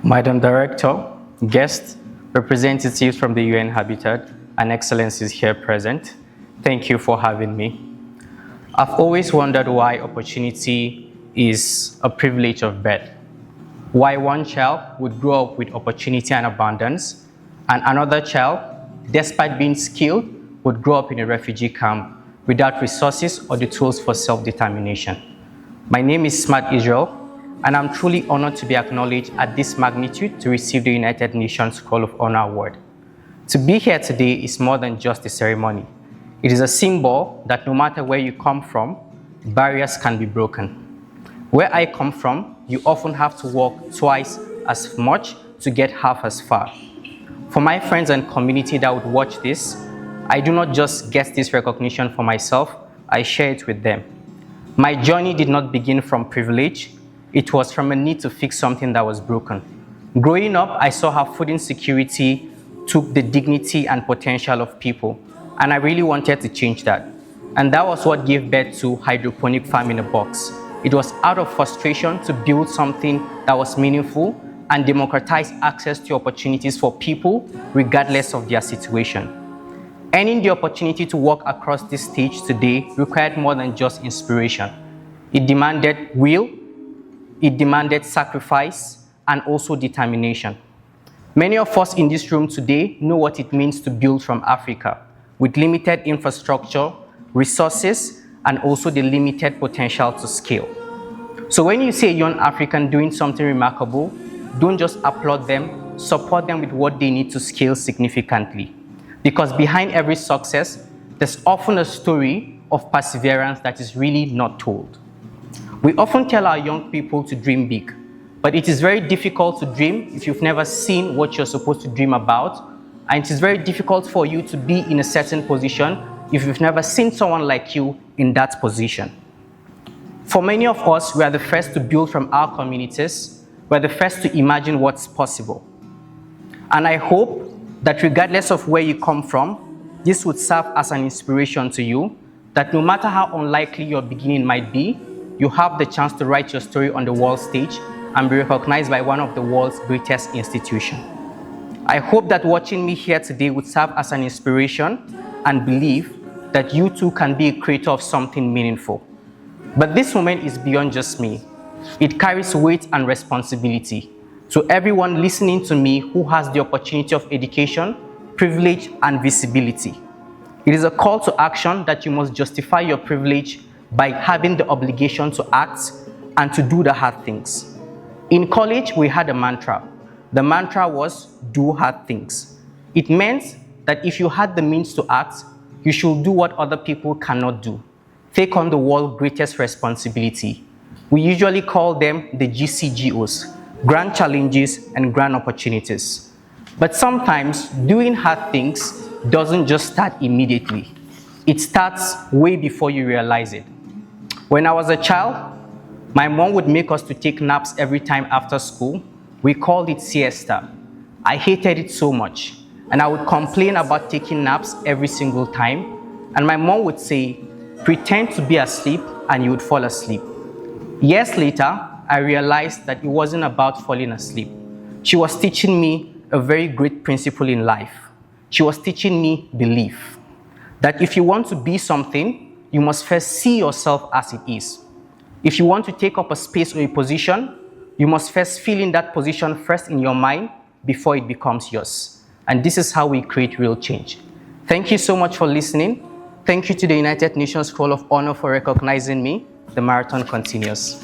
Madam Director, guests, representatives from the UN Habitat, and excellencies here present, thank you for having me. I've always wondered why opportunity is a privilege of birth. Why one child would grow up with opportunity and abundance, and another child, despite being skilled, would grow up in a refugee camp without resources or the tools for self-determination. My name is Smart Israel, and I'm truly honored to be acknowledged at this magnitude to receive the United Nations Call of Honor Award. To be here today is more than just a ceremony. It is a symbol that no matter where you come from, barriers can be broken. Where I come from, you often have to walk twice as much to get half as far. For my friends and community that would watch this, I do not just get this recognition for myself, I share it with them. My journey did not begin from privilege. It was from a need to fix something that was broken. Growing up, I saw how food insecurity took the dignity and potential of people, and I really wanted to change that. And that was what gave birth to hydroponic farm in a box. It was out of frustration to build something that was meaningful and democratize access to opportunities for people regardless of their situation. Earning the opportunity to walk across this stage today required more than just inspiration. It demanded will, it demanded sacrifice, and also determination. Many of us in this room today know what it means to build from Africa, with limited infrastructure, resources, and also the limited potential to scale. So when you see a young African doing something remarkable, don't just applaud them, support them with what they need to scale significantly. Because behind every success, there's often a story of perseverance that is really not told. We often tell our young people to dream big, but it is very difficult to dream if you've never seen what you're supposed to dream about, and it is very difficult for you to be in a certain position if you've never seen someone like you in that position. For many of us, we are the first to build from our communities. We're the first to imagine what's possible. And I hope that regardless of where you come from, this would serve as an inspiration to you, that no matter how unlikely your beginning might be, you have the chance to write your story on the world stage and be recognized by one of the world's greatest institutions. I hope that watching me here today would serve as an inspiration and believe that you too can be a creator of something meaningful. But this moment is beyond just me. It carries weight and responsibility to everyone listening to me who has the opportunity of education, privilege, and visibility. It is a call to action that you must justify your privilege by having the obligation to act and to do the hard things. In college, we had a mantra. The mantra was, do hard things. It meant that if you had the means to act, you should do what other people cannot do. Take on the world's greatest responsibility. We usually call them the GCGOs, grand challenges and grand opportunities. But sometimes doing hard things doesn't just start immediately. It starts way before you realize it. When I was a child, my mom would make us to take naps every time after school. We called it siesta. I hated it so much, and I would complain about taking naps every single time, and my mom would say, pretend to be asleep and you would fall asleep. Years later, I realized that it wasn't about falling asleep. She was teaching me a very great principle in life. She was teaching me belief. That if you want to be something, you must first see yourself as it is. If you want to take up a space or a position, you must first feel in that position first in your mind before it becomes yours. And this is how we create real change. Thank you so much for listening. Thank you to the United Nations Call of Honor for recognizing me. The marathon continues.